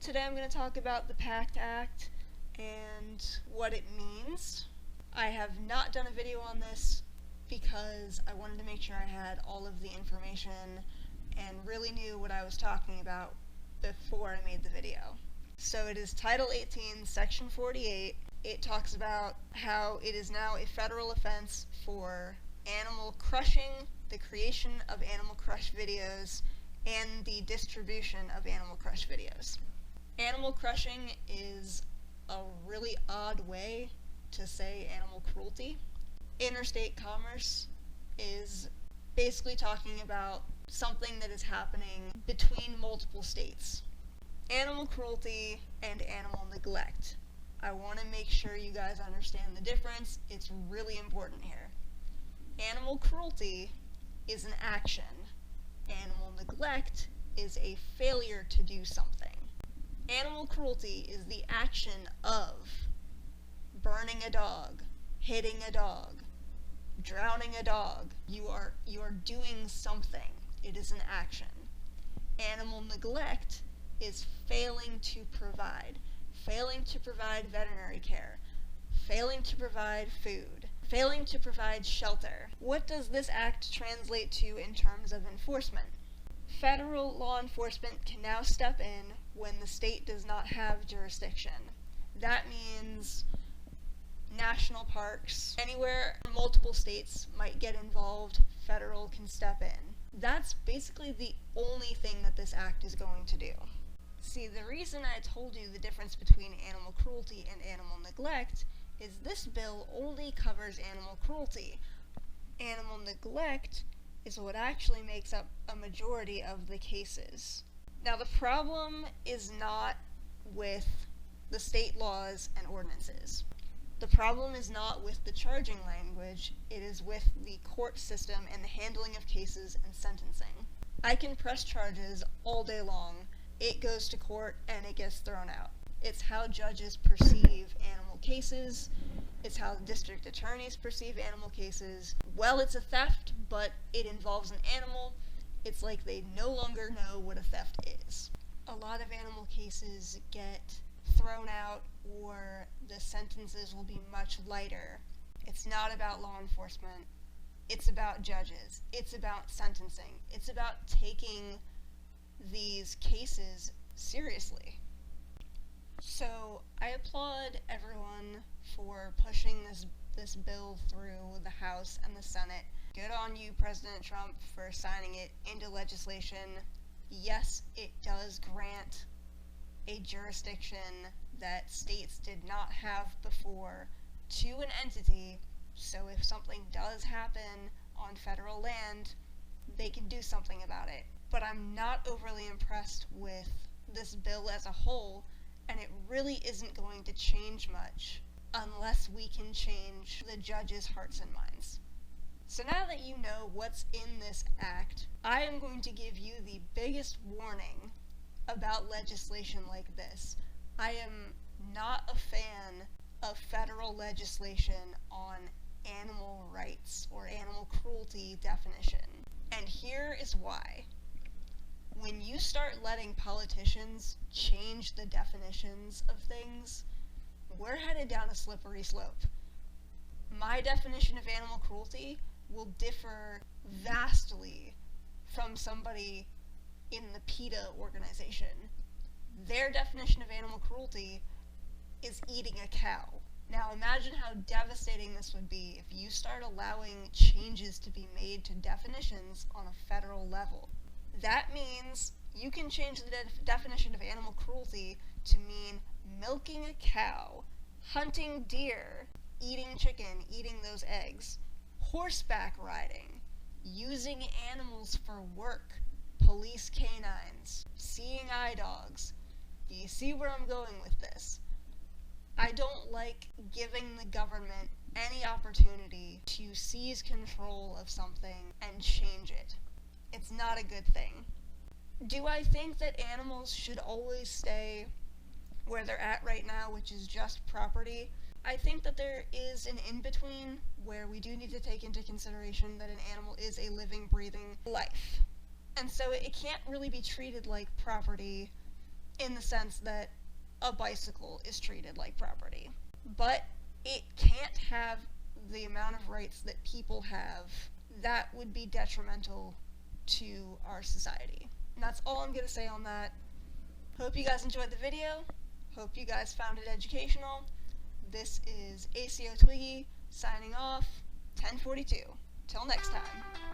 Today I'm going to talk about the PACT Act and what it means. I have not done a video on this because I wanted to make sure I had all of the information and really knew what I was talking about before I made the video. So it is Title 18, Section 48. It talks about how it is now a federal offense for animal crushing, the creation of Animal Crush videos, and the distribution of Animal Crush videos. Animal crushing is a really odd way to say animal cruelty. Interstate commerce is basically talking about something that is happening between multiple states. Animal cruelty and animal neglect. I want to make sure you guys understand the difference. It's really important here. Animal cruelty is an action. Animal neglect is a failure to do something. Animal cruelty is the action of burning a dog, hitting a dog, drowning a dog. You are doing something. It is an action. Animal neglect is failing to provide veterinary care, failing to provide food, failing to provide shelter. What does this act translate to in terms of enforcement? Federal law enforcement can now step in when the state does not have jurisdiction. That means national parks, anywhere multiple states might get involved, federal can step in. That's basically the only thing that this act is going to do. See, the reason I told you the difference between animal cruelty and animal neglect is this bill only covers animal cruelty. Animal neglect is what actually makes up a majority of the cases. Now, the problem is not with the state laws and ordinances. The problem is not with the charging language, it is with the court system and the handling of cases and sentencing. I can press charges all day long, it goes to court, and it gets thrown out. It's how judges perceive animal cases, it's how district attorneys perceive animal cases. Well, it's a theft, but it involves an animal. It's like they no longer know what a theft is. A lot of animal cases get thrown out, or the sentences will be much lighter. It's not about law enforcement. It's about judges. It's about sentencing. It's about taking these cases seriously. So I applaud everyone for pushing this bill through the House and the Senate. Good on you, President Trump, for signing it into legislation. Yes, it does grant a jurisdiction that states did not have before to an entity, so if something does happen on federal land, they can do something about it. But I'm not overly impressed with this bill as a whole, and it really isn't going to change much unless we can change the judges' hearts and minds. So now that you know what's in this act, I am going to give you the biggest warning about legislation like this. I am not a fan of federal legislation on animal rights or animal cruelty definition. And here is why. When you start letting politicians change the definitions of things, we're headed down a slippery slope. My definition of animal cruelty will differ vastly from somebody in the PETA organization. Their definition of animal cruelty is eating a cow. Now imagine how devastating this would be if you start allowing changes to be made to definitions on a federal level. That means you can change the definition of animal cruelty to mean milking a cow, hunting deer, eating chicken, eating those eggs, horseback riding, using animals for work, police canines, seeing eye dogs. Do you see where I'm going with this? I don't like giving the government any opportunity to seize control of something and change it. It's not a good thing. Do I think that animals should always stay where they're at right now, which is just property? I think that there is an in-between where we do need to take into consideration that an animal is a living, breathing life. And so it can't really be treated like property in the sense that a bicycle is treated like property. But it can't have the amount of rights that people have. That would be detrimental to our society. And that's all I'm going to say on that. Hope you guys enjoyed the video. Hope you guys found it educational. This is ACO Twiggy signing off, 10:42. Till next time.